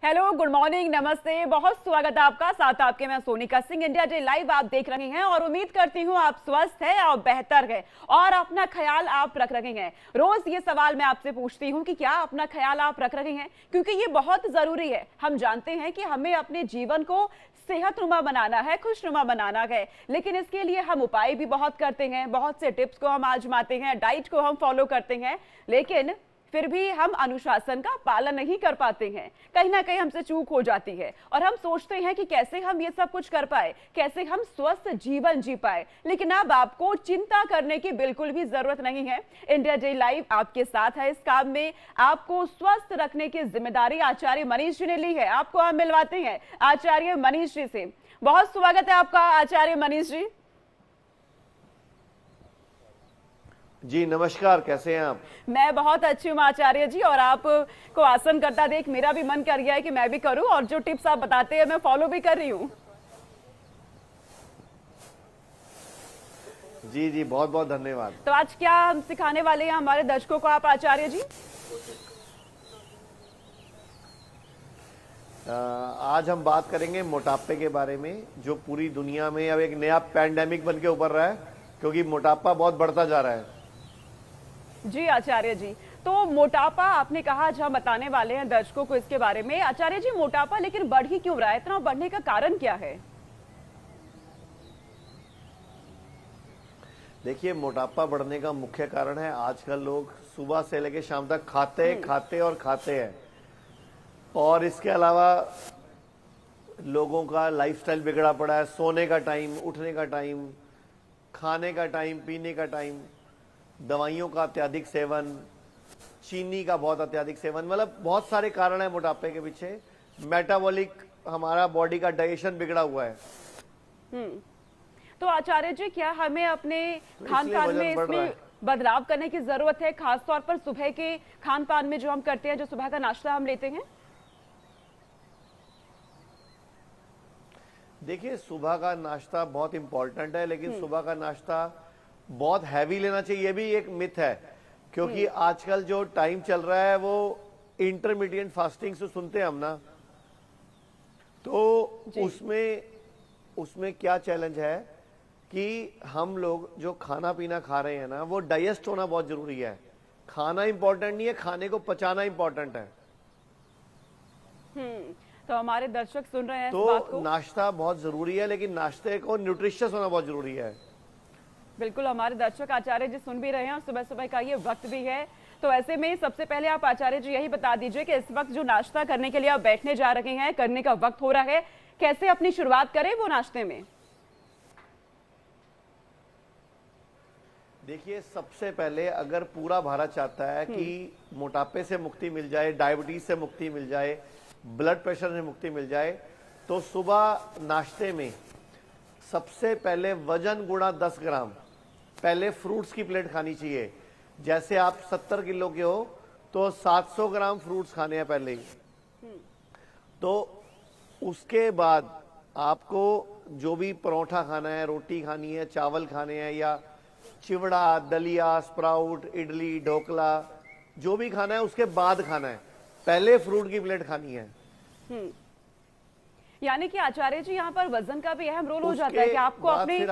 Hello, good morning, नमस्ते, बहुत स्वागत है आपका। साथ आपके मैं Sonika Singh. India day live आप देख रहे हैं और उम्मीद करती हूँ आप स्वस्थ हैं और बेहतर हैं और अपना ख्याल आप रख रहे हैं। रोज ये सवाल मैं आपसे पूछती हूँ कि क्या अपना ख्याल आप रख रहे हैं, क्योंकि ये बहुत जरूरी है। हम जानते हैं कि हमें अपने जीवन को सेहतनुमा बनाना है, खुशनुमा बनाना है, लेकिन इसके लिए हम उपाय भी बहुत करते हैं, बहुत से टिप्स को हम आजमाते हैं, डाइट को हम फॉलो करते हैं, लेकिन फिर भी हम अनुशासन का पालन नहीं कर पाते हैं। कहीं ना कहीं हमसे चूक हो जाती है और हम सोचते हैं कि कैसे हम ये सब कुछ कर पाए, कैसे हम स्वस्थ जीवन जी पाए। लेकिन अब आपको चिंता करने की बिल्कुल भी जरूरत नहीं है। इंडिया डे लाइव आपके साथ है इस काम में। आपको स्वस्थ रखने की जिम्मेदारी आचार्य मनीष जी ने ली है। आपको हम मिलवाते हैं आचार्य मनीष जी से। बहुत स्वागत है आपका आचार्य मनीष जी। जी नमस्कार, कैसे हैं आप? मैं बहुत अच्छी हूँ आचार्य जी, और आपको आसन करता देख मेरा भी मन कर गया है कि मैं भी करूं, और जो टिप्स आप बताते हैं मैं फॉलो भी कर रही हूँ। जी जी, बहुत बहुत धन्यवाद। तो आज क्या हम सिखाने वाले हैं हमारे दर्शकों को आप आचार्य जी? आज हम बात करेंगे मोटापे के बारे में, जो पूरी दुनिया में अब एक नया पैंडेमिक बन के उभर रहा है, क्योंकि मोटापा बहुत बढ़ता जा रहा है। जी आचार्य जी, तो मोटापा आपने कहा, आज हम बताने वाले हैं दर्शकों को इसके बारे में। आचार्य जी, मोटापा लेकिन बढ़ ही क्यों रहा है? इतना बढ़ने का कारण क्या है? देखिए, मोटापा बढ़ने का मुख्य कारण है आजकल लोग सुबह से लेकर शाम तक खाते और खाते हैं, और इसके अलावा लोगों का लाइफस्टाइल बिगड़ा पड़ा है। सोने का टाइम, उठने का टाइम, खाने का टाइम, पीने का टाइम, दवाइयों का अत्यधिक सेवन, चीनी का बहुत अत्यधिक सेवन, मतलब बहुत सारे कारण है मोटापे के पीछे। मेटाबॉलिक, हमारा बॉडी का डाइजेशन बिगड़ा हुआ है। तो आचार्य जी, क्या हमें अपने खान पान में इसमें बदलाव करने की जरूरत है, खासतौर पर सुबह के खान पान में जो हम करते हैं, जो सुबह का नाश्ता हम लेते हैं? देखिए, सुबह का नाश्ता बहुत इंपॉर्टेंट है, लेकिन सुबह का नाश्ता बहुत हैवी लेना चाहिए, ये भी एक मिथ है। क्योंकि आजकल जो टाइम चल रहा है वो इंटरमीडिएट फास्टिंग से सुनते हैं हम ना, तो उसमें क्या चैलेंज है कि हम लोग जो खाना पीना खा रहे हैं ना, वो डाइजेस्ट होना बहुत जरूरी है। खाना इंपॉर्टेंट नहीं है, खाने को पचाना इंपॉर्टेंट है। तो हमारे दर्शक सुन रहे हैं तो इस बात को। नाश्ता बहुत जरूरी है, लेकिन नाश्ते को न्यूट्रिशियस होना बहुत जरूरी है। बिल्कुल, हमारे दर्शक आचार्य जी सुन भी रहे हैं और सुबह सुबह का ये वक्त भी है। तो ऐसे में सबसे पहले आप आचार्य जी यही बता दीजिए कि इस वक्त जो नाश्ता करने के लिए आप बैठने जा रहे हैं, करने का वक्त हो रहा है, कैसे अपनी शुरुआत करें वो नाश्ते में? देखिए, सबसे पहले अगर पूरा भारत चाहता है कि मोटापे से मुक्ति मिल जाए, डायबिटीज से मुक्ति मिल जाए, ब्लड प्रेशर से मुक्ति मिल जाए, तो सुबह नाश्ते में सबसे पहले वजन गुणा 10 ग्राम पहले फ्रूट्स की प्लेट खानी चाहिए। जैसे आप 70 किलो के हो तो 700 ग्राम फ्रूट्स खाने हैं पहले ही। तो उसके बाद आपको जो भी परोठा खाना है, रोटी खानी है, चावल खाने हैं, या चिवड़ा, दलिया, स्प्राउट, इडली, ढोकला, जो भी खाना है उसके बाद खाना है। पहले फ्रूट की प्लेट खानी है। यानी कि आचार्य जी, यहाँ पर वजन का भी अहम रोल हो जाता है कि आपको अपने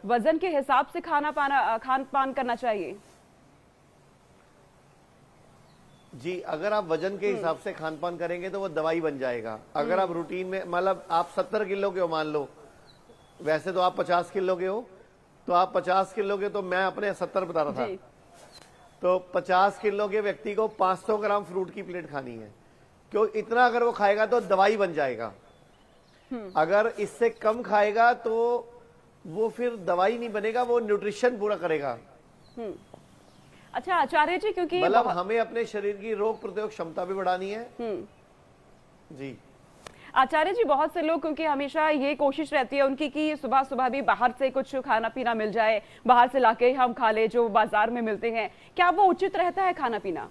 वजन के हिसाब से खान पान करना चाहिए। जी, अगर आप वजन के हिसाब से खान पान करेंगे तो वो दवाई बन जाएगा। अगर आप रूटीन में, मतलब आप 70 किलो के हो मान लो, वैसे तो आप 50 किलो के हो, तो आप 50 किलो के, तो मैं अपने 70 बता रहा था, तो 50 किलो के व्यक्ति को 500 ग्राम फ्रूट की प्लेट खानी है। क्यों? इतना अगर वो खाएगा तो दवाई बन जाएगा। अगर इससे कम खाएगा तो वो फिर दवाई नहीं बनेगा, वो न्यूट्रिशन पूरा करेगा। अच्छा आचार्य जी, क्योंकि मतलब हमें अपने शरीर की रोग प्रतिरोधक क्षमता भी बढ़ानी है। जी आचार्य जी, बहुत से लोग, क्योंकि हमेशा ये कोशिश रहती है उनकी कि सुबह सुबह भी बाहर से कुछ खाना पीना मिल जाए, बाहर से लाके हम खा ले जो बाजार में मिलते हैं, क्या वो उचित रहता है खाना पीना?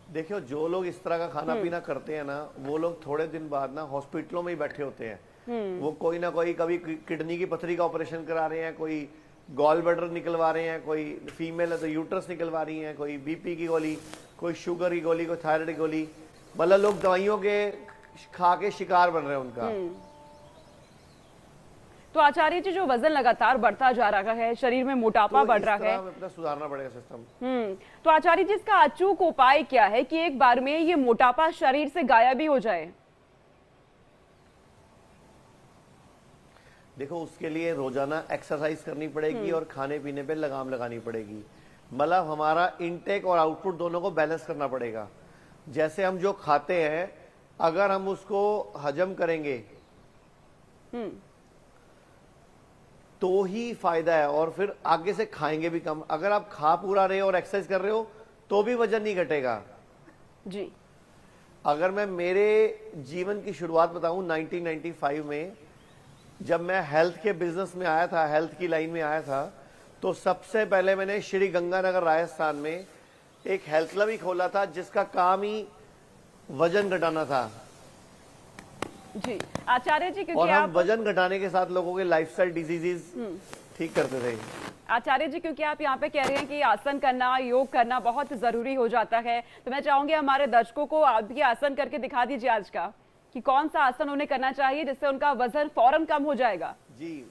देखियो, जो लोग इस तरह का खाना पीना करते हैं ना, वो लोग थोड़े दिन बाद ना हॉस्पिटलों में ही बैठे होते हैं। वो कोई ना कोई, कभी किडनी की पथरी का ऑपरेशन करा रहे हैं, कोई गॉल ब्लैडर निकलवा रहे हैं, कोई फीमेल है तो यूट्रस निकलवा रही है, कोई बीपी की गोली, कोई शुगर की गोली, कोई थायराइड की गोली, मतलब लोग दवाइयों के खा के शिकार बन रहे हैं उनका। तो आचार्य जी, जो वजन लगातार बढ़ता जा रहा है, शरीर में मोटापा बढ़ रहा है, अपना सुधारना पड़ेगा सिस्टम। तो आचार्य जी, इसका अचूक उपाय क्या है कि एक बार में ये मोटापा शरीर से गायब ही हो जाए? देखो, उसके लिए रोजाना एक्सरसाइज करनी पड़ेगी और खाने पीने पे लगाम लगानी पड़ेगी। मतलब हमारा इनटेक और आउटपुट दोनों को बैलेंस करना पड़ेगा। जैसे हम जो खाते हैं, अगर हम उसको हजम करेंगे तो ही फायदा है, और फिर आगे से खाएंगे भी कम। अगर आप खा पूरा रहे हो और एक्सरसाइज कर रहे हो तो भी वजन नहीं घटेगा जी। अगर मैं मेरे जीवन की शुरुआत बताऊं, 1995 में जब मैं हेल्थ के बिजनेस में आया था, हेल्थ की लाइन में आया था, तो सबसे पहले मैंने श्री गंगानगर राजस्थान में एक हेल्थ क्लब ही खोला था जिसका काम ही वजन घटाना था। जी आचार्य जी, और क्योंकि हम आप वजन घटाने के साथ लोगों के लाइफस्टाइल डिजीजेस ठीक करते थे। आचार्य जी, क्योंकि आप यहाँ पे कह रहे हैं कि आसन करना, योग करना बहुत जरूरी हो जाता है, तो मैं चाहूंगी हमारे दर्शकों को आप भी आसन करके दिखा दीजिए आज का, कि कौन सा आसन उन्हें करना चाहिए जिससे उनका वजन फौरन कम हो जाएगा। जी,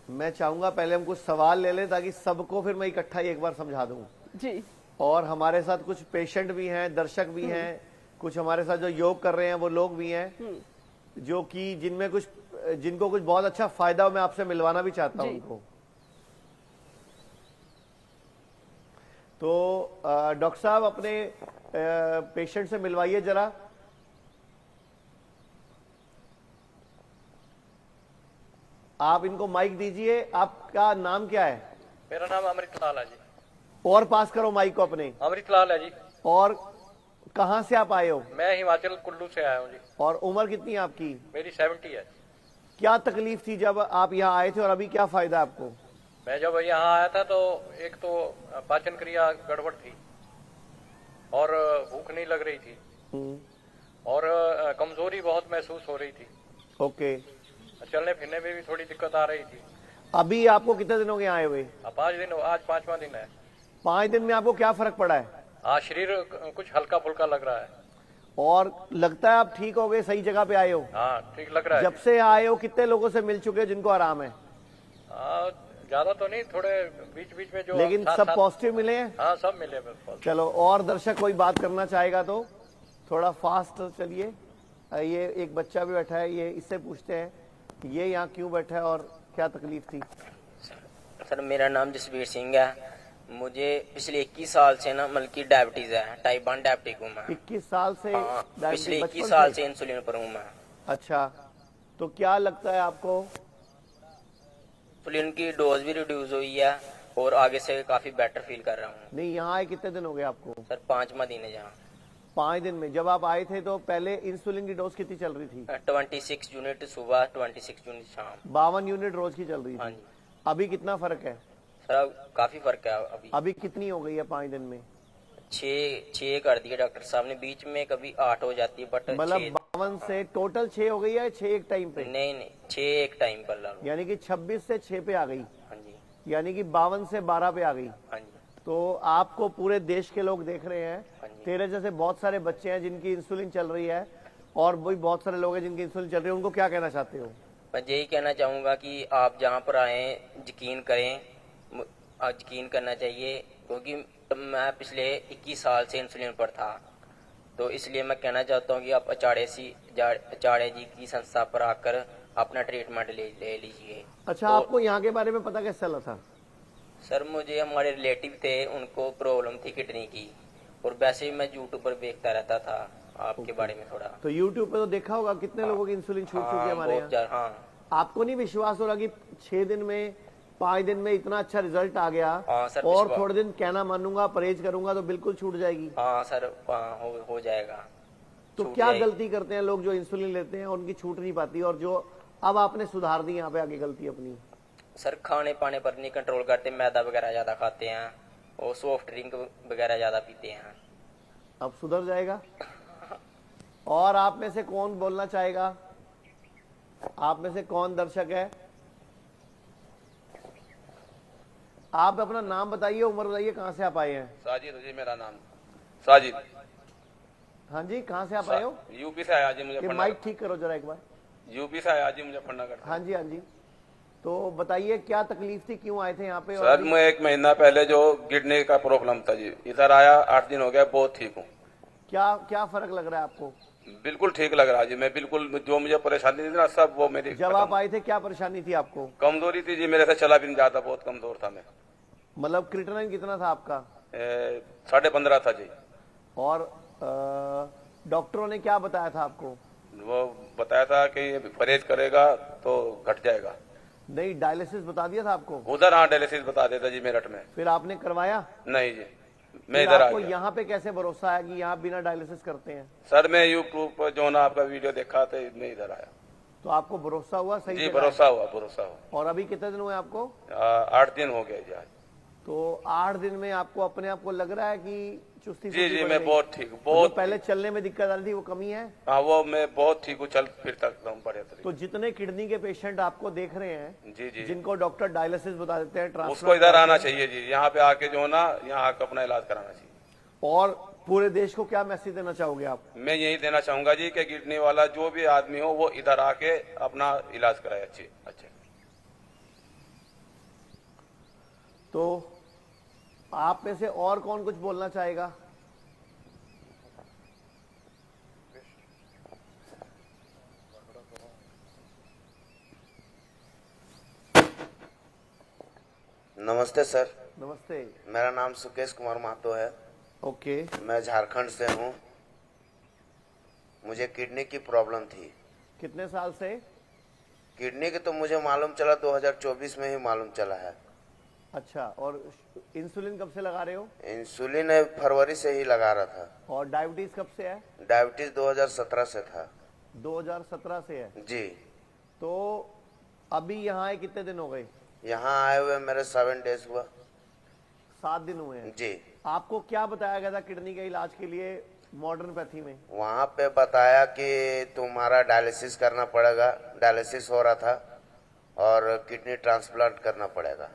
मैं चाहूंगा पहले हम कुछ सवाल ले लें ताकि सबको फिर मैं इकट्ठा ही एक बार समझा दूं। जी। और हमारे साथ कुछ पेशेंट भी हैं, दर्शक भी हैं, कुछ हमारे साथ जो योग कर रहे हैं वो लोग भी हैं, जो कि जिनको कुछ बहुत अच्छा फायदा हो, मैं आपसे मिलवाना भी चाहता हूं उनको। तो डॉक्टर साहब, अपने पेशेंट से मिलवाइए जरा। आप इनको माइक दीजिए। आपका नाम क्या है? मेरा नाम अमृतलाल है जी। और पास करो माइक को अपने। अमृतलाल है जी। और कहां से आप आए हो? मैं हिमाचल कुल्लू से आया हूँ जी। और उम्र कितनी है आपकी? मेरी 70 है। क्या तकलीफ थी जब आप यहाँ आए थे और अभी क्या फायदा है आपको? मैं जब यहाँ आया था तो एक तो पाचन क्रिया गड़बड़ थी और भूख नहीं लग रही थी और कमजोरी बहुत महसूस हो रही थी। ओके। चलने फिरने में भी थोड़ी दिक्कत आ रही थी। अभी आपको कितने दिन हो गए आए हुए? 5 दिन, आज 5वां दिन है। 5 दिन में आपको क्या फर्क पड़ा है? हाँ, शरीर कुछ हल्का फुल्का लग रहा है। और लगता है आप ठीक हो गए, सही जगह पे आए हो? हाँ, ठीक लग रहा है। जब से आए हो कितने लोगों से मिल चुके हो जिनको आराम है? ज्यादा तो नहीं, थोड़े बीच बीच में जो, लेकिन सब पॉजिटिव मिले हैं? हाँ, सब मिले बिल्कुल। चलो, और दर्शक कोई बात करना चाहेगा तो थोड़ा फास्ट चलिए। ये एक बच्चा भी बैठा है, ये इससे पूछते हैं ये यहाँ क्यों बैठा है और क्या तकलीफ थी? सर, मेरा नाम जसवीर सिंह है। मुझे पिछले 21 साल से ना मतलब की डायबिटीज है, टाइप 1 डायबिटिक हूँ मैं। 21 साल से? पिछले 21 साल से इंसुलिन पर हूँ मैं। अच्छा, तो क्या लगता है आपको? इंसुलिन की डोज भी रिड्यूस हुई है और आगे से काफी बेटर फील कर रहा हूँ। नहीं, यहाँ आए कितने दिन हो गए आपको? सर, 5वां दिन है जहाँ। 5 दिन में? जब आप आए थे तो पहले इंसुलिन की डोज कितनी चल रही थी? 26 यूनिट सुबह, 26 यूनिट शाम। 52 यूनिट रोज की चल रही हाँ थी। जी। अभी कितना फर्क है? सर, अब काफी फर्क है। अभी कितनी हो गई है 5 दिन में? 6 कर दिए डॉक्टर साहब ने। बीच में कभी 8 हो जाती है, बट मतलब 52 से टोटल 6 हो गई है? 6 एक टाइम पे? नहीं, 6 एक टाइम पर ला लो। यानी कि 26 से 6 पे आ गई। हाँ जी। यानी कि 52 से 12 पे आ गई। हाँ जी। तो आपको पूरे देश के लोग देख रहे हैं। हाँ जी। तेरे जैसे बहुत सारे बच्चे हैं जिनकी इंसुलिन चल रही है, और वही बहुत सारे लोग हैं जिनकी इंसुलिन चल रही है। उनको क्या कहना चाहते हो? मैं यही कहना चाहूंगा कि आप जहाँ पर आए यकीन करें, यकीन करना चाहिए, क्योंकि मैं पिछले 21 साल से इंसुलिन पर था। तो इसलिए मैं कहना चाहता हूँ कि आप अचाड़े जी की संस्था पर आकर अपना ट्रीटमेंट ले लीजिए। अच्छा, आपको यहाँ के बारे में पता कैसे चला था? सर, मुझे हमारे रिलेटिव थे, उनको प्रॉब्लम थी किडनी की, और वैसे ही मैं यूट्यूब पर देखता रहता था आपके बारे में थोड़ा। तो यूट्यूब पे तो देखा होगा कितने लोगों की इंसुलिन छूट चुकी है हमारे यहाँ। हाँ। आपको नहीं विश्वास हो रहा कि 6 दिन में, 5 दिन में इतना अच्छा रिजल्ट आ गया? हाँ सर, और थोड़े दिन कहना मानूंगा, परहेज करूंगा तो बिल्कुल छूट जाएगी। हाँ सर, हो जाएगा। तो क्या गलती करते हैं लोग जो इंसुलिन लेते हैं, उनकी छूट नहीं पाती, और जो अब आपने सुधार दी यहाँ पे आगे गलती अपनी? सर, खाने पाने पर नहीं कंट्रोल करते, मैदा वगैरह ज्यादा खाते हैं और सॉफ्ट ड्रिंक वगैरह ज्यादा पीते हैं। अब सुधर जाएगा। और आप में से कौन बोलना चाहेगा? आप में से कौन दर्शक है? आप अपना नाम बताइए, उम्र बताइए, कहाँ से आप आए हैं? साजिद जी मेरा नाम। साजिद। हाँ जी, कहाँ से आप आए हो? यूपी से आया जी ये मुजफ्फरनगर। माइक ठीक करो जरा एक बार। यूपी से आया जी मुजफ्फरनगर। हाँ जी, हाँ जी। तो बताइए क्या तकलीफ थी, क्यों आए थे यहाँ पे? सर मैं 1 महीना पहले जो गिरने का प्रॉब्लम था जी, इधर आया 8 दिन हो गया, बहुत ठीक हूँ। क्या क्या फर्क लग रहा है आपको? बिल्कुल ठीक लग रहा है जी। मैं बिल्कुल, जो मुझे परेशानी थी ना सब वो मेरी जब आप आए थे क्या परेशानी थी आपको? कमजोरी थी जी, मेरे से चला भी नहीं जाता, बहुत कमजोर था मैं। मतलब क्रिएटिनिन कितना था आपका? 15.5 था जी। और डॉक्टरों ने क्या बताया था आपको? वो बताया था कि परहेज करेगा तो घट जाएगा। नहीं, डायलिसिस बता दिया था आपको? उधर हाँ डायलिसिस बता देता जी मेरठ में। फिर आपने करवाया? नहीं जी, मैं फिर इधर आ आपको गया। यहाँ पे कैसे भरोसा आया कि यहाँ बिना डायलिसिस करते हैं? सर मैं यूट्यूब पर जो ना आपका वीडियो देखा था, मैं इधर आया तो आपको भरोसा हुआ? सही जी, जगह है। भरोसा हुआ। और अभी कितने दिन हुए आपको? 8 दिन हो गए जी आज। तो 8 दिन में आपको अपने आप को लग रहा है कि चुस्ती जी फुर्ती जी बढ़ मैं गई? बहुत ठीक हूँ, जो बहुत। पहले चलने में दिक्कत आ रही थी वो कमी है? हाँ वो मैं बहुत ठीक हूँ, चल फिर तक एकदम बढ़िया तरीके। तो जितने किडनी के पेशेंट आपको देख रहे हैं, जी जी, जिनको डॉक्टर डायलिसिस बता देते हैं, उसको ट्रांसप्लांट इधर आना कराते हैं, चाहिए जी, यहाँ पे आके जो ना यहाँ आके अपना इलाज कराना चाहिए। और पूरे देश को क्या मैसेज देना चाहोगे आप? मैं यही देना चाहूंगा जी कि किडनी वाला जो भी आदमी हो वो इधर आके अपना इलाज कराए अच्छे। तो आप में से और कौन कुछ बोलना चाहेगा? नमस्ते सर, नमस्ते। मेरा नाम सुकेश कुमार महतो है। ओके। मैं झारखंड से हूँ। मुझे किडनी की प्रॉब्लम थी। कितने साल से? किडनी की तो मुझे मालूम चला 2024 में ही मालूम चला है। अच्छा, और इंसुलिन कब से लगा रहे हो? इंसुलिन फरवरी से ही लगा रहा था। और डायबिटीज कब से है? डायबिटीज 2017 से था। 2017 से है? जी। तो अभी यहाँ आए कितने दिन हो गए? यहाँ आए हुए मेरे 7 डेज हुआ। 7 दिन हुए हैं? जी। आपको क्या बताया गया था किडनी के इलाज के लिए मॉडर्न पैथी में? वहाँ पे बताया कि तुम्हारा डायलिसिस करना पड़ेगा। डायलिसिस हो रहा था और किडनी ट्रांसप्लांट करना पड़ेगा।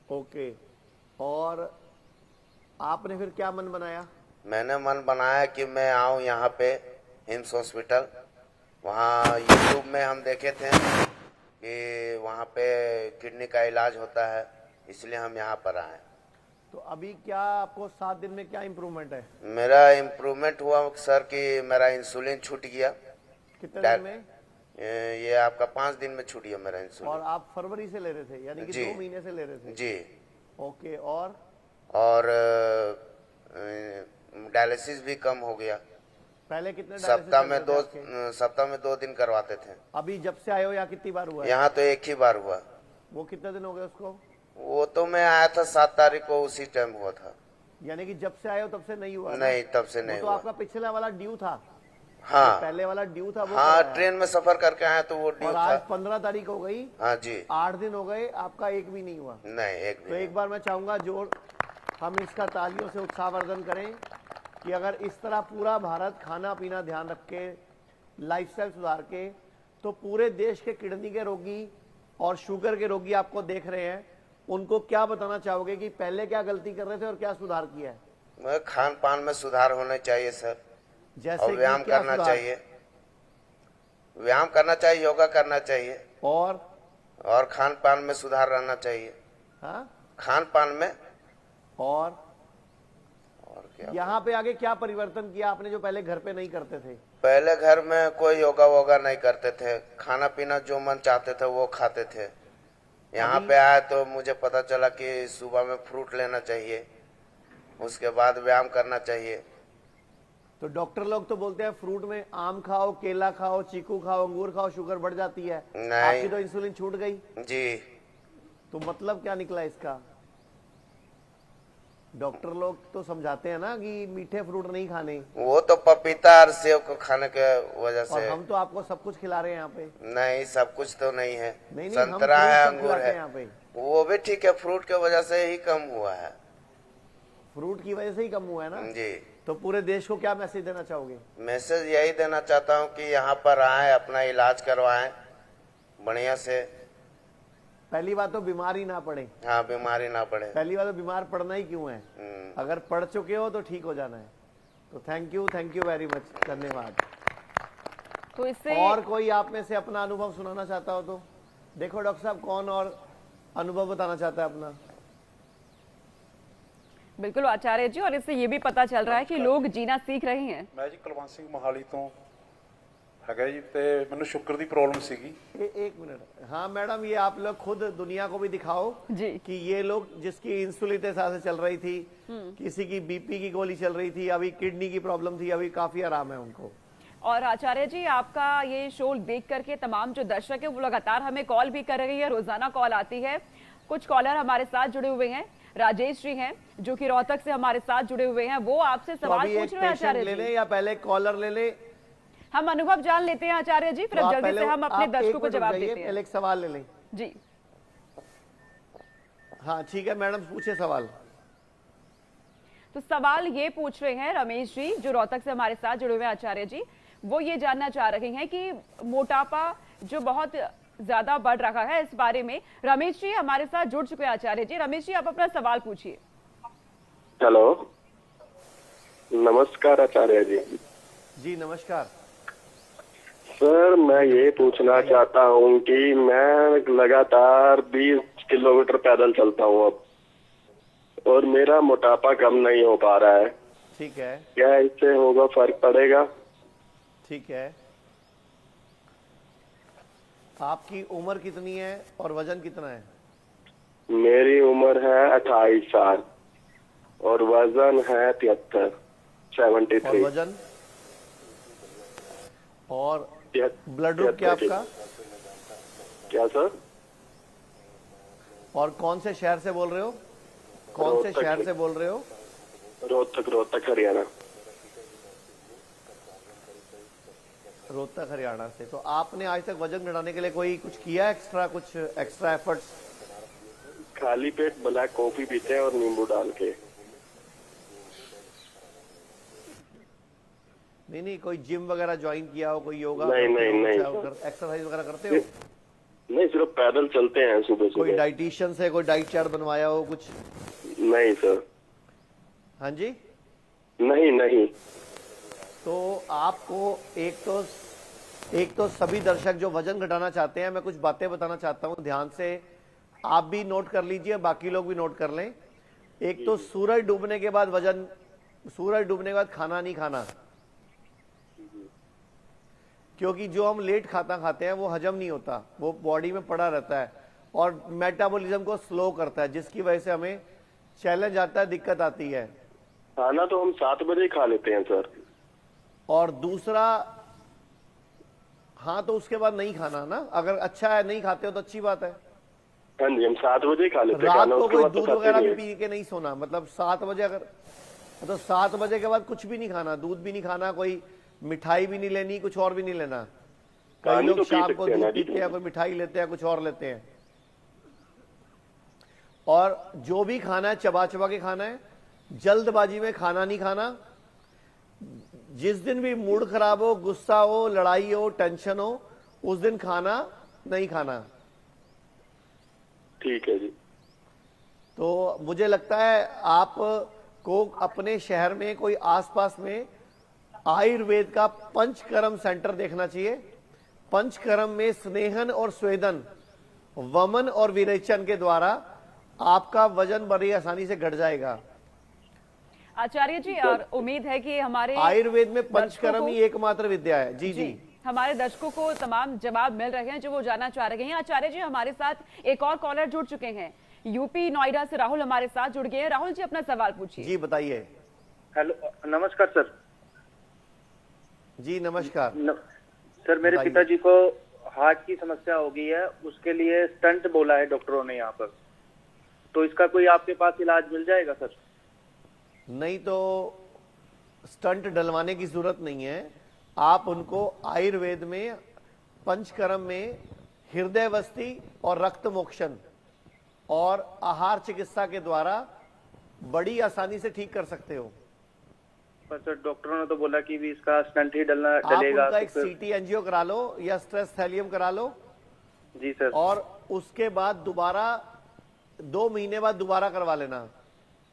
ओके। और आपने फिर क्या मन बनाया? मैंने मन बनाया कि मैं आऊं यहाँ पे हिम्स हॉस्पिटल। वहाँ यूट्यूब में हम देखे थे कि वहाँ पे किडनी का इलाज होता है, इसलिए हम यहाँ पर आए। तो अभी क्या आपको 7 दिन में क्या इम्प्रूवमेंट है? मेरा इम्प्रूवमेंट हुआ सर कि मेरा इंसुलिन छूट गया। कितने दिन में? ये आपका 5 दिन में छूट गया मेरा और इंसुलिन। आप फरवरी से ले रहे थे, यानी कि जी। 2 महीने से ले रहे थे? जी। ओके। और डायलिसिस भी कम हो गया। पहले कितने सप्ताह में डायलिसिस करते थे आपके? 2 दिन करवाते थे। अभी जब से आए हो या कितनी बार हुआ है? यहाँ तो एक ही बार हुआ। वो कितने दिन हो गए उसको? वो तो मैं आया था 7 तारीख को, उसी टाइम हुआ था। यानी कि जब से आए हो तब से नहीं हुआ? नहीं, तब से वो नहीं तो हुआ। आपका पिछला वाला ड्यू था? हाँ पहले वाला ड्यू था वो हाँ, कराया। ट्रेन में सफर करके आया तो वो ड्यू और आज था। 15 तारीख हो गई, हाँ जी। 8 दिन हो गए, आपका एक भी नहीं हुआ? नहीं, एक तो भी एक बार मैं चाहूंगा जो हम इसका तालियों से उत्साहवर्धन करें कि अगर इस तरह पूरा भारत खाना पीना ध्यान रख के, लाइफस्टाइल सुधार के, तो पूरे देश के किडनी के रोगी और शुगर के रोगी आपको देख रहे हैं, उनको क्या बताना चाहोगे कि पहले क्या गलती कर रहे थे और क्या सुधार किया है? नहीं। खान पान में सुधार होना चाहिए सर, जैसे और कि व्यायाम क्या करना सुधार? चाहिए। व्यायाम करना चाहिए, योगा करना चाहिए, और खान पान में सुधार रहना चाहिए। हाँ, खान पान में। और क्या यहाँ पे आगे क्या परिवर्तन किया आपने जो पहले घर पे नहीं करते थे? पहले घर में कोई योगा वोगा नहीं करते थे, खाना पीना जो मन चाहते थे वो खाते थे। यहाँ पे आया तो मुझे पता चला कि सुबह में फ्रूट लेना चाहिए, उसके बाद व्यायाम करना चाहिए। तो डॉक्टर लोग तो बोलते हैं फ्रूट में आम खाओ, केला खाओ, चीकू खाओ, अंगूर खाओ, शुगर बढ़ जाती है। नहीं। आपकी तो इंसुलिन छूट गई। जी। तो मतलब क्या निकला इसका? डॉक्टर लोग तो समझाते हैं ना कि मीठे फ्रूट नहीं खाने, वो तो पपीता और सेब को खाने के वजह और से। हम तो आपको सब कुछ खिला रहे हैं यहाँ पे। नहीं, सब कुछ तो नहीं है। नहीं, हम संतरा फ्रूट है, सब अंगूर खिलाते हैं है, यहाँ पे। वो भी ठीक है। फ्रूट के वजह से ही कम हुआ है। फ्रूट की वजह से ही कम हुआ है ना? जी। तो पूरे देश को क्या मैसेज देना चाहोगे? मैसेज यही देना चाहता हूँ कि यहाँ पर आए, अपना इलाज करवाएं बढ़िया से। पहली बात तो बीमार ही ना पड़े। हाँ, बीमारी ना पड़े। पहली बात तो बीमार पड़ना ही क्यों है, अगर पढ़ चुके हो तो ठीक हो जाना है। तो थैंक यू वेरी मच, धन्यवाद। तो इससे और कोई आप में से अपना अनुभव सुनाना चाहता हो तो देखो डॉक्टर साहब कौन और अनुभव बताना चाहता है अपना। बिल्कुल आचार्य जी, और इससे ये भी पता चल रहा है कि लोग जीना सीख रहे हैं। ਮੈਂ ਜੀ ਕੁਲਵੰਤ ਸਿੰਘ ਮੋਹਾਲੀ ਤੋਂ ਹੈਗਾ ਜੀ ਤੇ ਮੈਨੂੰ ਸ਼ੂਗਰ ਦੀ ਪ੍ਰੋਬਲਮ ਸੀਗੀ। एक मिनट, हाँ मैडम, ये आप लोग खुद दुनिया को भी दिखाओ जी कि ये लोग जिसकी इंसुलिन इतने साल से चल रही थी, किसी की बीपी की गोली चल रही थी, अभी किडनी की प्रॉब्लम थी, अभी काफी आराम है उनको। और आचार्य जी, आपका ये शो देख करके तमाम जो दर्शक है वो लगातार हमें कॉल भी कर रही है, रोजाना कॉल आती है। कुछ कॉलर हमारे साथ जुड़े हुए हैं, राजेश जी हैं जो कि रोहतक से हमारे साथ जुड़े हुए हैं, वो आपसे तो सवाल अभी पूछ एक रहे हैं पेशेंट आचार्य ले ले जी। या पहले कॉलर ले ले, हम अनुभव जान लेते हैं आचार्य जी, फिर तो आप जल्दी पहले से हम अपने आप दर्शकों एक को मिनट जवाब रुक जाइए, देते हैं। पहले एक सवाल ले लें। जी हाँ ठीक है मैडम, पूछे सवाल। तो सवाल ये पूछ रहे हैं रमेश जी जो रोहतक से हमारे साथ जुड़े हुए हैं आचार्य जी, वो ये जानना चाह रहे हैं कि मोटापा जो बहुत ज्यादा बढ़ रहा है इस बारे में। रमेश जी हमारे साथ जुड़ चुके हैं आचार्य जी। रमेश जी आप अपना सवाल पूछिए। हेलो, नमस्कार आचार्य जी। जी नमस्कार। सर मैं ये पूछना चाहता हूँ कि मैं लगातार 20 किलोमीटर पैदल चलता हूँ अब, और मेरा मोटापा कम नहीं हो पा रहा है। ठीक है, क्या इससे होगा, फर्क पड़ेगा? ठीक है। आपकी उम्र कितनी है और वजन कितना है? मेरी उम्र है 28 साल और वजन है 73, और 73। वजन और ब्लड ग्रुप क्या आपका? क्या सर? और कौन से शहर से बोल रहे हो? कौन से रोहतक शहर से। से बोल रहे हो? रोहतक हरियाणा। रोहतक हरियाणा से। तो आपने आज तक वजन घटाने के लिए कोई कुछ किया एक्स्ट्रा, कुछ एक्स्ट्रा एफर्ट्स? खाली पेट ब्लैक कॉफी पीते हैं और नींबू डाल के। नहीं, कोई जिम वगैरह ज्वाइन किया हो, कोई योगा नहीं, करते हो, नहीं, कुछ नहीं, एक्सरसाइज वगैरह करते हो? नहीं, सिर्फ पैदल चलते हैं सुबह कोई सुबह। डाइटिशियन से कोई डाइट चार्ट बनवाया हो कुछ? नहीं सर, हाँ जी। नहीं। तो आपको एक तो सभी दर्शक जो वजन घटाना चाहते हैं, मैं कुछ बातें बताना चाहता हूं, ध्यान से आप भी नोट कर लीजिए, बाकी लोग भी नोट कर लें। एक तो सूरज डूबने के बाद खाना नहीं खाना, क्योंकि जो हम लेट खाते हैं वो हजम नहीं होता, वो बॉडी में पड़ा रहता है और मेटाबॉलिज्म को स्लो करता है, जिसकी वजह से हमें चैलेंज आता है, दिक्कत आती है। खाना तो हम 7 बजे खा लेते हैं सर। और दूसरा, हाँ तो उसके बाद नहीं खाना ना, अगर अच्छा है नहीं खाते हो तो अच्छी बात है। हाँ जी, हम 7 बजे खा लेते हैं रात खाना, को उसके कोई बाद तो दूध खाते वगैरह नहीं भी है। पी के नहीं सोना, मतलब 7 बजे अगर, मतलब 7 बजे के बाद कुछ भी नहीं खाना, दूध भी नहीं खाना, कोई मिठाई भी नहीं लेनी, कुछ और भी नहीं लेना। कई पानी लोग तो पी शाम सकते को हैं ना दूध जी। पीते हैं, कोई मिठाई लेते हैं, कुछ और लेते हैं। और जो भी खाना है चबा चबा के खाना है, जल्दबाजी में खाना नहीं खाना। जिस दिन भी मूड खराब हो, गुस्सा हो, लड़ाई हो, टेंशन हो, उस दिन खाना नहीं खाना। ठीक है जी। तो मुझे लगता है आपको अपने शहर में कोई आसपास में आयुर्वेद का पंचकर्म सेंटर देखना चाहिए। पंचकर्म में स्नेहन और स्वेदन, वमन और विरेचन के द्वारा आपका वजन बड़ी आसानी से घट जाएगा। आचार्य जी, और उम्मीद है कि हमारे आयुर्वेद में पंचकर्म दर्शकों ही एकमात्र विद्या है। जी। हमारे दर्शकों को तमाम जवाब मिल रहे हैं जो वो जानना चाह रहे हैं। आचार्य जी, हमारे साथ एक और कॉलर जुड़ चुके हैं, यूपी नोएडा से राहुल हमारे साथ जुड़ गए हैं। राहुल जी अपना सवाल पूछिए। जी बताइए। हेलो, नमस्कार सर। जी नमस्कार। सर मेरे बताइए। पिताजी को हार्ट की समस्या हो गई है, उसके लिए स्टंट बोला है डॉक्टरों ने यहाँ पर, तो इसका कोई आपके पास इलाज मिल जाएगा सर? नहीं तो स्टंट डलवाने की जरूरत नहीं है। आप उनको आयुर्वेद में पंचकर्म में हृदयवस्ती और रक्त मोक्षण और आहार चिकित्सा के द्वारा बड़ी आसानी से ठीक कर सकते हो। पर सर डॉक्टरों ने तो बोला कि भी इसका स्टंट ही आप डलेगा। उनका एक तो फिर सीटी एंजियो करा लो या स्ट्रेस थैलियम करा लो, जी सर। और उसके बाद दोबारा 2 महीने बाद दोबारा करवा लेना।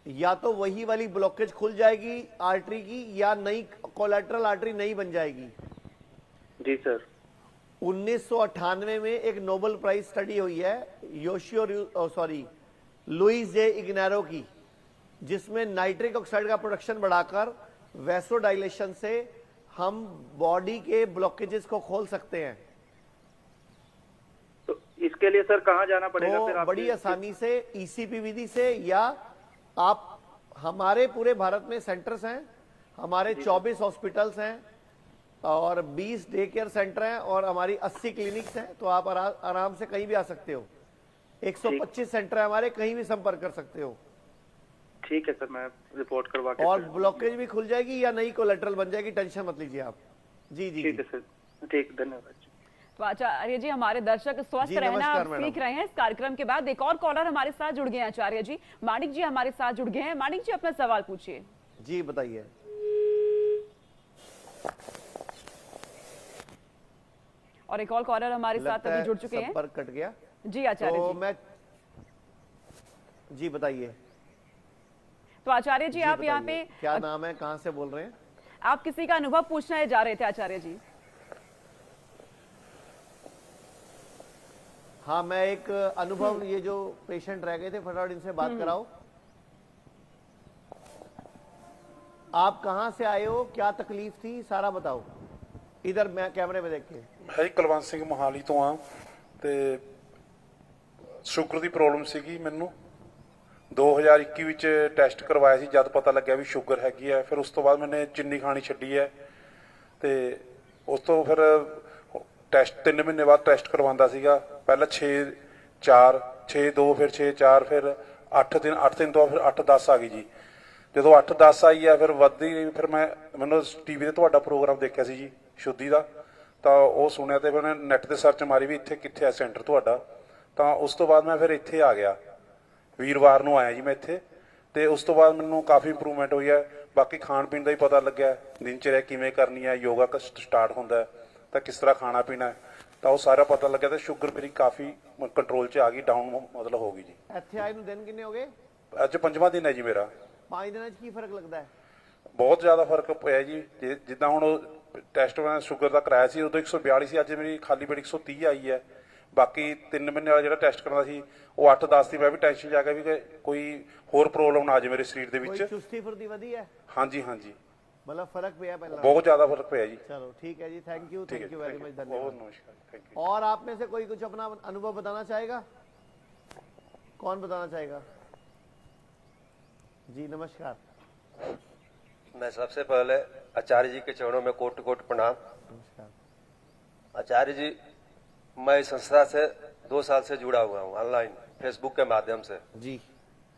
या तो वही वाली ब्लॉकेज खुल जाएगी आर्टरी की, या नई कोलेटरल आर्टरी नई बन जाएगी। जी सर। 1998 में एक नोबेल प्राइज स्टडी हुई है लुइस जे इग्नारो की, जिसमें नाइट्रिक ऑक्साइड का प्रोडक्शन बढ़ाकर वैसोडाइलेशन से हम बॉडी के ब्लॉकेजेस को खोल सकते हैं। तो इसके लिए सर कहाँ जाना पड़ेगा? तो फिर आपके बड़ी आसानी से ईसीपी विधि से, या आप हमारे पूरे भारत में सेंटर्स हैं, हमारे 24 हॉस्पिटल्स हैं और 20 डे केयर सेंटर हैं और हमारी 80 क्लिनिक्स हैं। तो आप आराम से कहीं भी आ सकते हो। 125 सेंटर है हमारे, कहीं भी संपर्क कर सकते हो। ठीक है सर, मैं रिपोर्ट करवा के और ब्लॉकेज भी खुल जाएगी या नई कोलेटरल बन जाएगी, टेंशन मत लीजिए आप। जी जी ठीक है सर, ठीक, धन्यवाद। तो आचार्य जी, हमारे दर्शक स्वस्थ जी, रहना नमस्कार आप मैडम। सीख रहे हैं। इस कार्यक्रम के बाद एक और कॉलर हमारे साथ जुड़ गए हैं आचार्य जी। मानिक जी हमारे साथ जुड़ गए हैं। मानिक जी, अपना सवाल पूछिए। जी बताइए। और एक और कॉलर हमारे साथ लगता अभी है जुड़ चुके हैं। संपर्क कट गया। जी आचार्य तो जी। मैं जी बताइए। तो आचार्य जी, आप यहाँ बताइए, पे क्या नाम है, कहाँ से बोल रहे हैं? आप किसी का अनुभव पूछने जा रहे थे आचार्य जी। हाँ, मैं एक अनुभव, ये जो पेशेंट रह गए थे, फटाफट इनसे बात कराओ। आप कहाँ से आए हो, क्या तकलीफ थी, सारा बताओ। इधर मैं कैमरे में देख के। ਮੈਂ ਕੁਲਵੰਤ ਸਿੰਘ ਮੋਹਾਲੀ ਤੋਂ ਆ ਤੇ ਸ਼ੂਗਰ ਦੀ ਪ੍ਰੋਬਲਮ ਸੀਗੀ ਮੈਨੂੰ 2021 ਵਿੱਚ ਟੈਸਟ ਕਰਵਾਇਆ ਸੀ, ਜਦ ਪਤਾ ਲੱਗਿਆ ਵੀ ਸ਼ੂਗਰ ਹੈਗੀ ਹੈ। ਫਿਰ ਉਸ ਤੋਂ ਬਾਅਦ ਮੈਨੇ ਚੀਨੀ ਖਾਣੀ ਛੱਡੀ ਹੈ ਤੇ ਉਸ ਤੋਂ ਫਿਰ ਟੈਸਟ 3 ਮਹੀਨੇ ਬਾਅਦ ਟੈਸਟ ਕਰਵਾਉਂਦਾ ਸੀਗਾ। ਪਹਿਲਾਂ 6-4 6-2 ਫਿਰ 6-4 ਫਿਰ 8 ਦਿਨ ਤੋਂ ਫਿਰ 8-10 ਆ ਗਈ ਜੀ। ਜਦੋਂ 8-10 ਆਈ ਆ ਫਿਰ ਵੱਧਦੀ ਗਈ। ਫਿਰ ਮੈਨੂੰ ਟੀਵੀ ਤੇ ਤੁਹਾਡਾ ਪ੍ਰੋਗਰਾਮ ਦੇਖਿਆ ਸੀ ਜੀ ਸ਼ੁੱਧੀ ਦਾ, ਤਾਂ ਉਹ ਸੁਣਿਆ ਤੇ ਫਿਰ ਮੈਂ ਨੈਟ ਤੇ ਸਰਚ ਮਾਰੀ ਵੀ ਇੱਥੇ ਕਿੱਥੇ ਹੈ ਸੈਂਟਰ ਤੁਹਾਡਾ। ਤਾਂ ਉਸ ਤੋਂ ਬਾਅਦ ਮੈਂ ਫਿਰ ਇੱਥੇ ਆ ਗਿਆ, ਵੀਰਵਾਰ ਨੂੰ ਆਇਆ ਜੀ ਮੈਂ ਇੱਥੇ। ਤੇ ਉਸ ਤੋਂ ਬਾਅਦ ਮੈਨੂੰ ਕਾਫੀ ਇੰਪਰੂਵਮੈਂਟ ਹੋਈ ਹੈ। ਬਾਕੀ ਖਾਣ ਪੀਣ ਦਾ ਹੀ ਪਤਾ ਲੱਗਿਆ, ਦਿਨਚਰਿਆ ਕਿਵੇਂ ਕਰਨੀ ਹੈ, ਯੋਗਾ ਸਟਾਰਟ ਹੁੰਦਾ ਤਾਂ ਕਿਸ ਤਰ੍ਹਾਂ ਖਾਣਾ ਪੀਣਾ ਹੈ, ਤਾਂ ਉਹ ਸਾਰਾ ਪਤਾ ਲੱਗਿਆ। ਤੇ ਸ਼ੂਗਰ ਮੇਰੀ ਕਾਫੀ ਕੰਟਰੋਲ 'ਚ ਆ ਗਈ, ਡਾਊਨ ਮਤਲਬ ਹੋ ਗਈ ਜੀ। ਇੱਥੇ ਆਏ ਨੂੰ ਦਿਨ ਕਿੰਨੇ ਹੋ ਗਏ? ਅੱਜ 5ਵਾਂ ਦਿਨ ਹੈ ਜੀ ਮੇਰਾ। 5 ਦਿਨਾਂ 'ਚ ਕੀ ਫਰਕ ਲੱਗਦਾ ਹੈ? ਬਹੁਤ ਜ਼ਿਆਦਾ ਫਰਕ ਪਿਆ ਜੀ। ਜਿੱਦਾਂ ਹੁਣ ਟੈਸਟ ਮੈਂ ਸ਼ੂਗਰ ਦਾ ਕਰਾਇਆ ਸੀ ਉਦੋਂ 142 ਸੀ, ਅੱਜ ਮੇਰੀ ਖਾਲੀ ਪੇਟ 130 ਆਈ ਹੈ। ਬਾਕੀ 3 ਮਹੀਨੇ ਵਾਲਾ ਜਿਹੜਾ ਟੈਸਟ ਕਰਨਾ ਸੀ ਉਹ 8-10 ਸੀ। ਮੈਂ ਵੀ ਟੈਨਸ਼ਨ ਜਾ ਕੇ ਵੀ ਕੋਈ ਹੋਰ ਪ੍ਰੋਬਲਮ ਨਾ ਆ ਜਾਵੇ ਮੇਰੇ ਸਰੀਰ ਦੇ ਵਿੱਚ। ਕੋਈ ਚੁਸਤੀ ਫੁਰਤੀ ਵਧੀ ਹੈ? ਹਾਂਜੀ ਹਾਂਜੀ, मतलब फर्क पिया पहला? बहुत ज्यादा फर्क पिया जी। चलो ठीक है जी, थैंक यू वेरी मच, बहुत धन्यवाद। नमस्कार, थैंक यू। और आप में से कोई कुछ अपना अनुभव बताना चाहेगा? कौन बताना चाहेगा? जी नमस्कार। मैं सबसे पहले आचार्य जी के चरणों में कोटि कोटि प्रणाम। नमस्कार। आचार्य जी, मैं इस संस्था से 2 साल से जुड़ा हुआ हूँ, ऑनलाइन फेसबुक के माध्यम से। जी,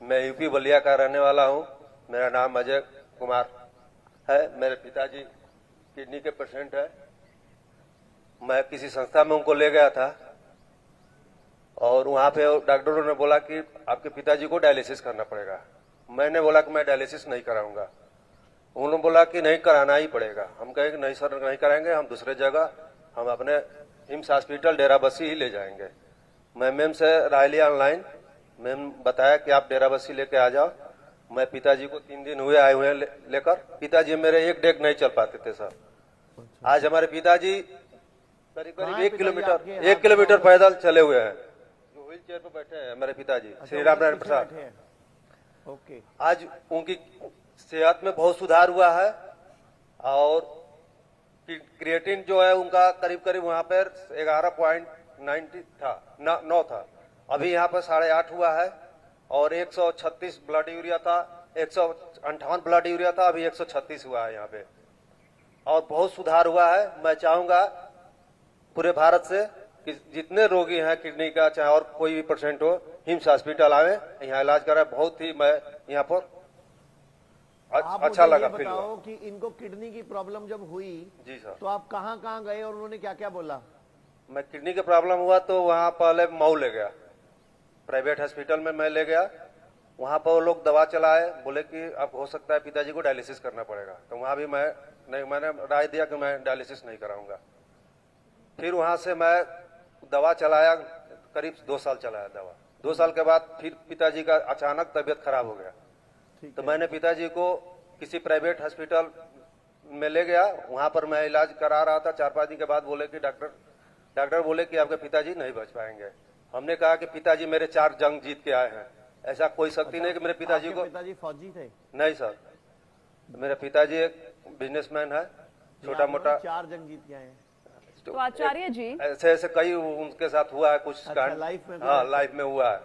मैं यूपी बलिया का रहने वाला हूँ। मेरा नाम अजय कुमार है। मेरे पिताजी किडनी के पेशेंट है। मैं किसी संस्था में उनको ले गया था और वहाँ पे डॉक्टरों ने बोला कि आपके पिताजी को डायलिसिस करना पड़ेगा। मैंने बोला कि मैं डायलिसिस नहीं कराऊंगा। उन्होंने बोला कि नहीं कराना ही पड़ेगा। हम कहे कि नहीं सर, नहीं कराएंगे, हम दूसरे जगह हम अपने हिम्स हॉस्पिटल डेराबस्सी ही ले जाएंगे। मैं मैम से राय लिया ऑनलाइन। मैम बताया कि आप डेराबस्सी लेके आ जाओ। मैं पिताजी को 3 दिन हुए आए हुए हैं लेकर। पिताजी मेरे 1 डेग नहीं चल पाते थे सर। आज हमारे पिताजी करीब करीब 1 किलोमीटर पैदल चले हुए हैं। जो व्हील चेयर पर बैठे हैं मेरे पिताजी श्री राम नारायण प्रसाद। ओके। आज उनकी सेहत में बहुत सुधार हुआ है और क्रिएटिन जो है उनका करीब करीब वहां पर 11.90 था, 9 था। अभी यहाँ पर 8.5 हुआ है और 136 ब्लड यूरिया था, 158 ब्लड यूरिया था, अभी 136 हुआ है यहाँ पे और बहुत सुधार हुआ है। मैं चाहूंगा पूरे भारत से कि जितने रोगी हैं किडनी का, चाहे और कोई भी पेशेंट हो, हिम्स हॉस्पिटल आवे, यहाँ इलाज कराए। बहुत ही मैं यहाँ पर अच्छा लगा। फिर बताओ कि इनको किडनी की प्रॉब्लम जब हुई जी सर, तो आप कहाँ गए और उन्होंने क्या क्या बोला? मैं किडनी का प्रॉब्लम हुआ तो वहाँ पहले मऊ ले गया, प्राइवेट हॉस्पिटल में मैं ले गया। वहाँ पर वो लोग दवा चलाए, बोले कि अब हो सकता है पिताजी को डायलिसिस करना पड़ेगा। तो वहाँ भी मैंने राय दिया कि मैं डायलिसिस नहीं कराऊंगा। फिर वहाँ से मैं दवा चलाया, करीब 2 साल चलाया दवा। 2 साल के बाद फिर पिताजी का अचानक तबीयत खराब हो गया। तो मैंने पिताजी को किसी प्राइवेट हॉस्पिटल में ले गया। वहां पर मैं इलाज करा रहा था। 4-5 दिन के बाद बोले कि डॉक्टर बोले कि आपके पिताजी नहीं बच पाएंगे। हमने कहा कि पिताजी मेरे 4 जंग जीत के आए हैं, ऐसा कोई शक्ति नहीं कि मेरे पिताजी को। पिताजी फौजी थे? नहीं सर, मेरे पिताजी एक बिजनेसमैन है, छोटा मोटा। 4 जंग जीत के आए हैं। तो आचार्य जी ऐसे कई उनके साथ हुआ है कुछ कांड। लाइफ में? हाँ, लाइफ में हुआ है।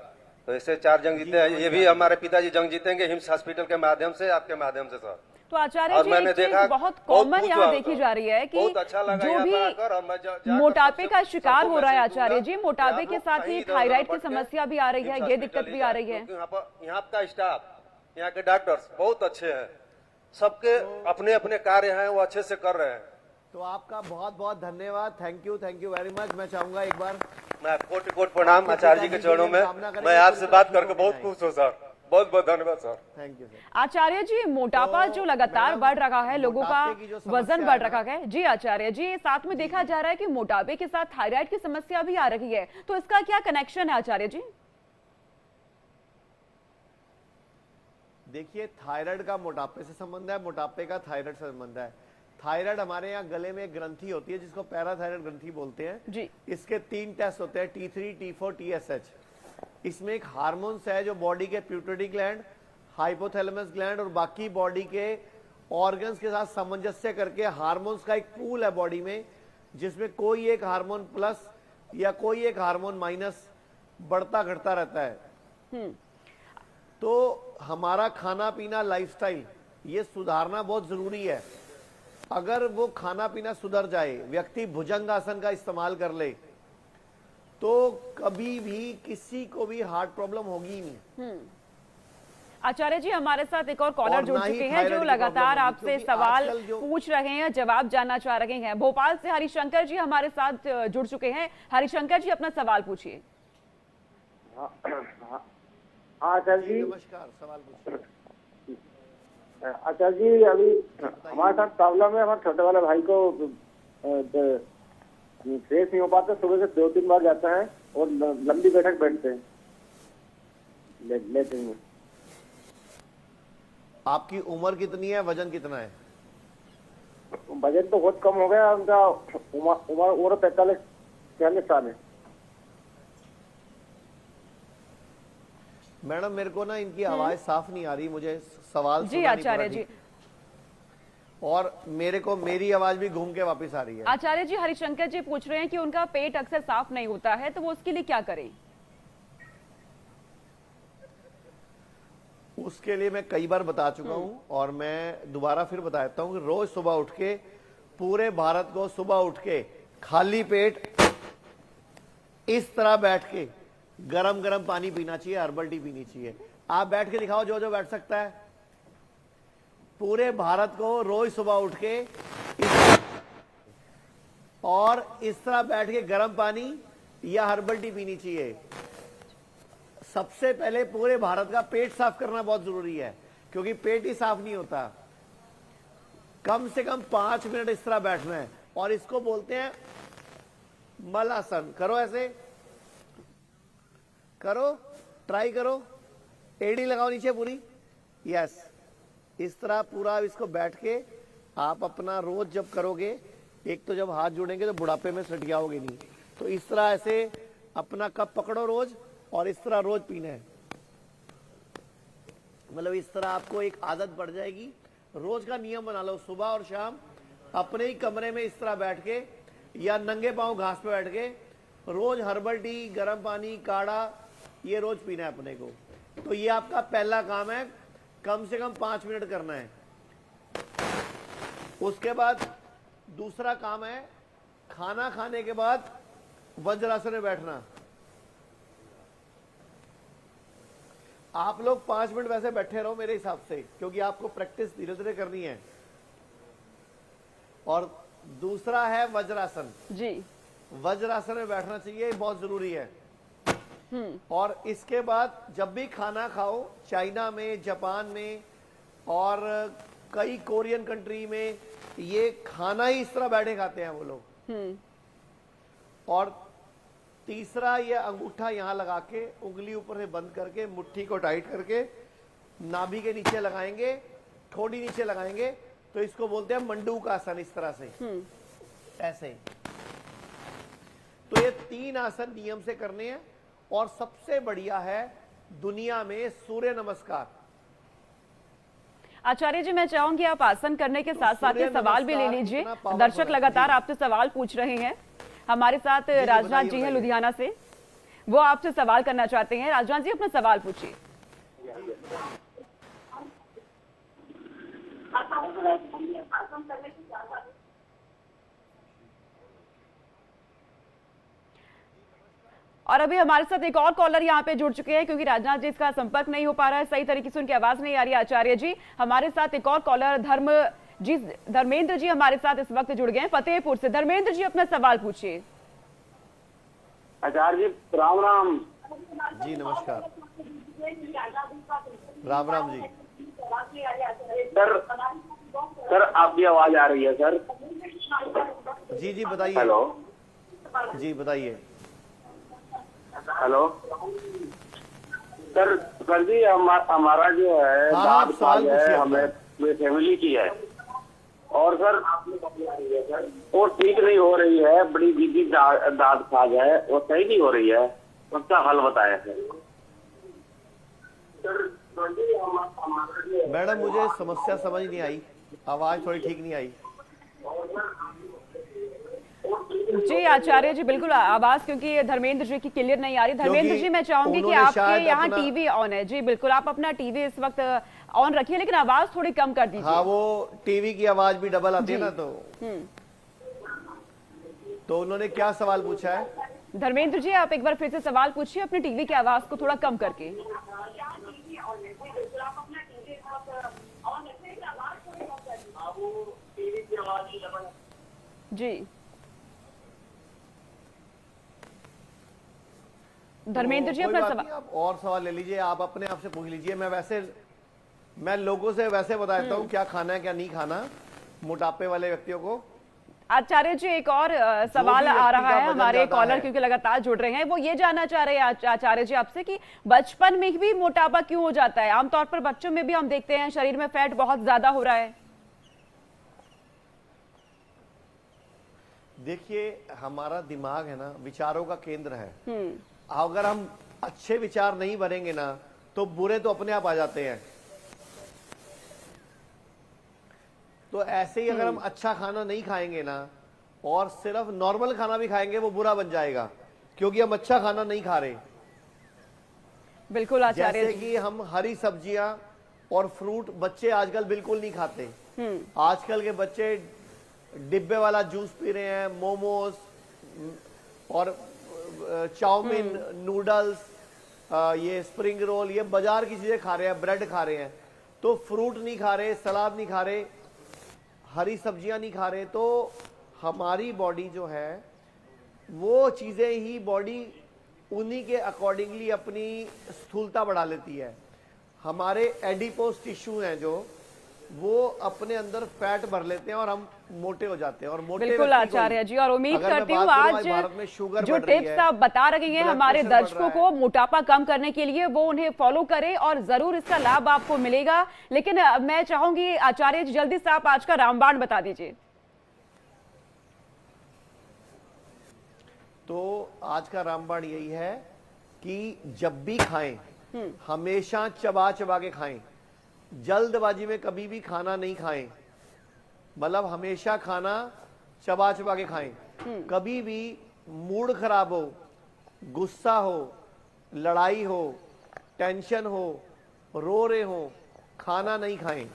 तो ऐसे 4 जंग जीते हैं। ये भी हमारे पिताजी जंग जीतेंगे हिम्स हॉस्पिटल के माध्यम से, आपके माध्यम से सर। तो आचार्य और जी मैंने एक चीज देखा, बहुत बहुत कॉमन कुछ यहाँ हुआ देखी होगा। जा रही है कि बहुत अच्छा लगा जो यहाँ भी पर आकर, और मैं जाकर मोटापे सबसे- का शिकार सबको हो रहा है मैसेज आचार्य दूंगा जी, कि मोटापे आप के लोग साथ कहीं ही इधर-उधर थायराइड की भटके, समस्या भी आ रही है, हिम्स ये दिक्कत हॉस्पिटल भी ले आ जाए, रही है। क्योंकि यहाँ का स्टाफ, यहाँ के डॉक्टर्स बहुत अच्छे हैं, सबके अपने अपने कार्य हैं, वो अच्छे से कर रहे हैं। तो आपका बहुत बहुत धन्यवाद। Thank you very much. मैं चाहूंगा एक बार मैं कोटि कोटि प्रणाम आचार्य जी के चरणों में। मैं आपसे बात करके बहुत खुश हूँ सर, बहुत बहुत धन्यवाद sir. Thank you sir. Acharya ji मोटापा जो लगातार बढ़ रहा है, लोगों का मोटापे की जो समस्या वजन है बढ़ ना- रहा है। जी आचार्य जी, साथ में देखा जा रहा है कि मोटापे के साथ थायराइड की समस्या भी आ रही है, तो इसका क्या कनेक्शन है आचार्य जी? देखिए, थायराइड का मोटापे से संबंध है, मोटापे का थायराइड से संबंध है। थायराइड हमारे यहाँ गले में एक ग्रंथि होती है जिसको पैराथायराइड ग्रंथि बोलते हैं जी। इसके 3 टेस्ट होते हैं, T3, T4, TSH। इसमें एक हार्मोन्स है जो बॉडी के प्यूटरी ग्लैंड, हाइपोथैलेमस ग्लैंड और बाकी बॉडी के ऑर्गन्स के साथ सामंजस्य करके हार्मोन्स का एक पूल है बॉडी में, जिसमें कोई एक हार्मोन प्लस या कोई एक हार्मोन माइनस बढ़ता घटता रहता है। तो हमारा खाना पीना, लाइफस्टाइल, ये सुधारना बहुत जरूरी है। अगर वो खाना पीना सुधर जाए, व्यक्ति भुजंग आसन का इस्तेमाल कर ले, तो कभी भी किसी को भी हार्ट प्रॉब्लम होगी ही नहीं। आचार्य जी, हमारे साथ एक और कॉलर और जुड़ ना ही चुके हैं थायराइड जो की लगातार प्रॉब्लम होगी, आपसे क्योंकि सवाल आजकल जो- पूछ रहे हैं, जवाब जानना चाह रहे हैं। भोपाल से हरिशंकर जी हमारे साथ जुड़ चुके हैं। हरिशंकर जी, अपना सवाल पूछिए। हाँ आचार्य जी, नमस्कार, सवाल पूछिए। आचार्य जी अभी हमारे साथ प्रॉब्लम है, हमारे छोटे वाले भाई को फ्रेश नहीं हो पाते, सुबह से 2-3 बार जाता है और लंबी बैठक बैठते हैं लेते हैं। आपकी उम्र कितनी है, वजन कितना है? वजन तो बहुत कम हो गया उनका, उम्र 45-46 साल है। मैडम, मेरे को ना इनकी आवाज साफ नहीं आ रही, मुझे सवाल जी सुना नहीं आचार्य पड़ जी। रही। और मेरे को मेरी आवाज भी घूम के वापस आ रही है। आचार्य जी, हरिशंकर जी पूछ रहे हैं कि उनका पेट अक्सर साफ नहीं होता है, तो वो उसके लिए क्या करें? उसके लिए मैं कई बार बता चुका हूं और मैं दोबारा फिर बता देता हूं कि रोज सुबह उठ के, पूरे भारत को सुबह उठ के खाली पेट इस तरह बैठ के गरम गरम पानी पीना चाहिए, हर्बल टी पीनी चाहिए। आप बैठ के दिखाओ, जो जो बैठ सकता है। पूरे भारत को रोज सुबह उठ के और इस तरह बैठ के गर्म पानी या हर्बल टी पीनी चाहिए। सबसे पहले पूरे भारत का पेट साफ करना बहुत जरूरी है, क्योंकि पेट ही साफ नहीं होता। कम से कम 5 मिनट इस तरह बैठना है और इसको बोलते हैं मलासन। करो, ऐसे करो, ट्राई करो, एड़ी लगाओ नीचे पूरी, यस। इस तरह पूरा इसको बैठ के आप अपना रोज जब करोगे, एक तो जब हाथ जोड़ेंगे तो बुढ़ापे में सट जाओगे नहीं, तो इस तरह ऐसे अपना कप पकड़ो रोज और इस तरह रोज पीना है। मतलब इस तरह आपको एक आदत पड़ जाएगी, रोज का नियम बना लो। सुबह और शाम अपने ही कमरे में इस तरह बैठ के या नंगे पांव घास पे बैठ के रोज हर्बल टी, गर्म पानी, काढ़ा, ये रोज पीना है अपने को। तो ये आपका पहला काम है, कम से कम 5 मिनट करना है। उसके बाद दूसरा काम है, खाना खाने के बाद वज्रासन में बैठना। आप लोग 5 मिनट वैसे बैठे रहो मेरे हिसाब से, क्योंकि आपको प्रैक्टिस धीरे धीरे करनी है। और दूसरा है वज्रासन। जी, वज्रासन में बैठना चाहिए, बहुत जरूरी है। और इसके बाद जब भी खाना खाओ, चाइना में, जापान में और कई कोरियन कंट्री में ये खाना ही इस तरह बैठे खाते हैं वो लोग। और तीसरा, ये अंगूठा यहां लगा के उंगली ऊपर से बंद करके मुट्ठी को टाइट करके नाभि के नीचे लगाएंगे, थोड़ी नीचे लगाएंगे, तो इसको बोलते हैं मंडूक आसन। इस तरह से ऐसे। तो ये 3 आसन नियम से करने हैं। और सबसे बढ़िया है दुनिया में सूर्य नमस्कार। आचार्य जी, मैं चाहूंगी आप आसन करने के साथ साथ ये सवाल भी ले लीजिए। दर्शक लगातार आपसे सवाल पूछ रहे हैं। हमारे साथ राजनाथ जी हैं लुधियाना से, वो आपसे सवाल करना चाहते हैं। राजनाथ जी, अपना सवाल पूछिए। और अभी हमारे साथ एक और कॉलर यहाँ पे जुड़ चुके हैं, क्योंकि राजनाथ जी इसका संपर्क नहीं हो पा रहा है, सही तरीके से उनकी आवाज नहीं आ रही है। आचार्य जी, हमारे साथ एक और कॉलर धर्मेंद्र जी हमारे साथ इस वक्त जुड़ गए हैं फतेहपुर से। धर्मेंद्र जी, अपना सवाल पूछिए। आचार्य जी राम राम जी। नमस्कार। राम राम जी। सर आपकी आवाज आ रही है सर? जी जी बताइए। हेलो जी बताइए। हेलो सर जी, हमारा जो है दाद सवाल है, हमें फैमिली की है, और सर वो ठीक नहीं हो रही है, बड़ी दीदी दाद खाज है, वो सही नहीं हो रही है, उसका हल बताया सर। मैडम, मुझे समस्या समझ नहीं आई, आवाज थोड़ी ठीक नहीं आई। जी आचार्य जी, बिल्कुल आवाज क्योंकि धर्मेंद्र जी की क्लियर नहीं आ रही। धर्मेंद्र जी, मैं चाहूंगी कि आपके यहाँ टीवी ऑन है। जी बिल्कुल, आप अपना टीवी इस वक्त ऑन रखिए, लेकिन आवाज थोड़ी कम कर दीजिए। हाँ, वो टीवी की आवाज भी डबल आती है ना, तो उन्होंने क्या सवाल पूछा है? धर्मेंद्र जी, आप एक बार फिर से सवाल पूछिए, अपनी टीवी की आवाज को थोड़ा कम करके। जी धर्मेंद्र जी, अपना सवाल। आप और सवाल ले लीजिए, आप अपने आप से पूछ लीजिए। मैं लोगों से वैसे बताता हूँ क्या खाना है क्या नहीं खाना मोटापे वाले व्यक्तियों को। आचार्य जी, एक और सवाल आ रहा है हमारे कॉलर, क्योंकि लगातार जुड़ रहे हैं। वो ये जानना चाह रहे हैं आचार्य जी आपसे कि बचपन में भी मोटापा क्यों हो जाता है? आमतौर पर बच्चों में भी हम देखते हैं शरीर में फैट बहुत ज्यादा हो रहा है। देखिए, हमारा दिमाग है ना, विचारों का केंद्र है। अगर हम अच्छे विचार नहीं भरेंगे ना, तो बुरे तो अपने आप आ जाते हैं। तो ऐसे ही अगर हम अच्छा खाना नहीं खाएंगे ना, और सिर्फ नॉर्मल खाना भी खाएंगे, वो बुरा बन जाएगा, क्योंकि हम अच्छा खाना नहीं खा रहे। बिल्कुल आचार्य, जैसे कि हम हरी सब्जियां और फ्रूट बच्चे आजकल बिल्कुल नहीं खाते। आजकल के बच्चे डिब्बे वाला जूस पी रहे हैं, मोमोज और चाउमीन, नूडल्स, ये स्प्रिंग रोल, ये बाजार की चीजें खा रहे हैं, ब्रेड खा रहे हैं। तो फ्रूट नहीं खा रहे, सलाद नहीं खा रहे, हरी सब्जियां नहीं खा रहे। तो हमारी बॉडी जो है, वो चीजें ही बॉडी उन्हीं के अकॉर्डिंगली अपनी स्थूलता बढ़ा लेती है। हमारे एडिपोस टिश्यू हैं जो, वो अपने अंदर फैट भर लेते हैं और हम मोटे हो जाते हैं। और मोटे बिल्कुल आचार्य जी, और उम्मीद करती हूँ आज जो टिप्स आप बता रहे हैं हमारे दर्शकों को मोटापा कम करने के लिए, वो उन्हें फॉलो करें और जरूर इसका लाभ आपको मिलेगा। लेकिन मैं चाहूंगी आचार्य जी, जल्दी से आप आज का रामबाण बता दीजिए। तो आज का रामबाण यही है कि जब भी खाएं, हमेशा चबा चबा के खाएं। जल्दबाजी में कभी भी खाना नहीं खाएं, मतलब हमेशा खाना चबा चबा के खाएं। कभी भी मूड खराब हो, गुस्सा हो, लड़ाई हो, टेंशन हो, रो रहे हो, खाना नहीं खाएं।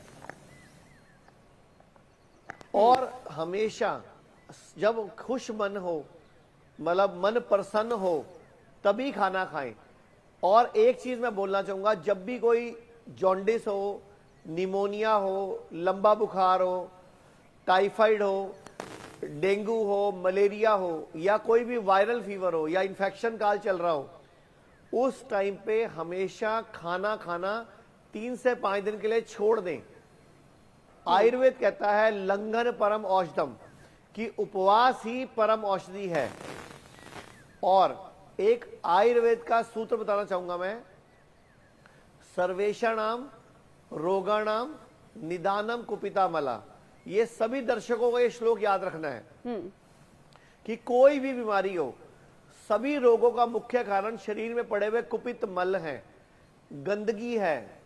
और हमेशा जब खुश मन हो, मतलब मन प्रसन्न हो, तभी खाना खाएं। और एक चीज मैं बोलना चाहूंगा, जब भी कोई जॉन्डिस हो, निमोनिया हो, लंबा बुखार हो, टाइफाइड हो, डेंगू हो, मलेरिया हो, या कोई भी वायरल फीवर हो, या इन्फेक्शन काल चल रहा हो, उस टाइम पे हमेशा खाना खाना 3 से 5 दिन के लिए छोड़ दें। आयुर्वेद कहता है लंघन परम औषधम, कि उपवास ही परम औषधि है। और एक आयुर्वेद का सूत्र बताना चाहूंगा मैं, सर्वेषाणाम रोगाणाम निदानम कुपिता मला। ये सभी दर्शकों को ये श्लोक याद रखना है कि कोई भी बीमारी हो, सभी रोगों का मुख्य कारण शरीर में पड़े हुए कुपित मल है, गंदगी है।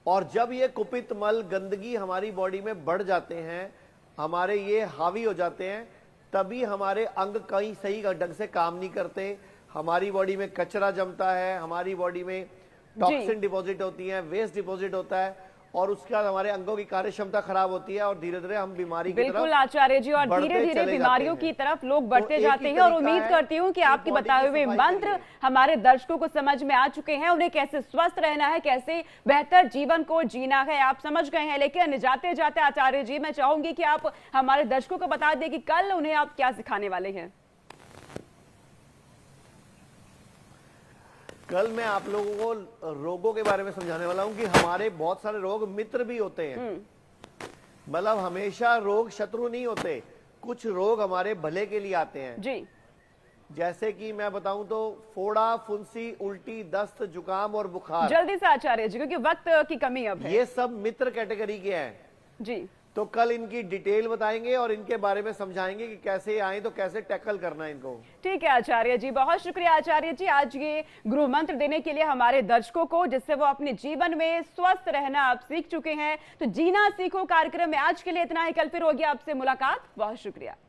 और जब ये कुपित मल गंदगी हमारी बॉडी में बढ़ जाते हैं, हमारे ये हावी हो जाते हैं, तभी हमारे अंग कहीं सही ढंग से काम नहीं करते, हमारी बॉडी में कचरा जमता है, हमारी बॉडी में टॉक्सिन डिपॉजिट होती है, वेस्ट डिपॉजिट होता है, और उसके बाद हमारे अंगों की कार्य क्षमता खराब होती है और धीरे धीरे हम बीमारी की तरफ बिल्कुल आचार्य जी, और धीरे धीरे बीमारियों की तरफ लोग बढ़ते जाते हैं। और उम्मीद करती हूँ कि आपके बताए हुए मंत्र हमारे दर्शकों को समझ में आ चुके हैं, उन्हें कैसे स्वस्थ रहना है, कैसे बेहतर जीवन को जीना है, आप समझ गए हैं। लेकिन जाते जाते आचार्य जी, मैं चाहूंगी कि आप हमारे दर्शकों को बता दें कि कल उन्हें आप क्या सिखाने वाले हैं। कल मैं आप लोगों को रोगों के बारे में समझाने वाला हूं कि हमारे बहुत सारे रोग मित्र भी होते हैं। मतलब हमेशा रोग शत्रु नहीं होते, कुछ रोग हमारे भले के लिए आते हैं जी। जैसे कि मैं बताऊं तो फोड़ा, फुंसी, उल्टी, दस्त, जुकाम और बुखार। जल्दी से आचार्य जी, क्योंकि वक्त की कमी अब है। ये सब मित्र कैटेगरी के हैं जी। तो कल इनकी डिटेल बताएंगे और इनके बारे में समझाएंगे कि कैसे आए तो कैसे टैकल करना है इनको। ठीक है आचार्य जी, बहुत शुक्रिया आचार्य जी, आज ये गृह मंत्र देने के लिए हमारे दर्शकों को, जिससे वो अपने जीवन में स्वस्थ रहना आप सीख चुके हैं। तो जीना सीखो कार्यक्रम में आज के लिए इतना ही, कल फिर होगी आपसे मुलाकात। बहुत शुक्रिया।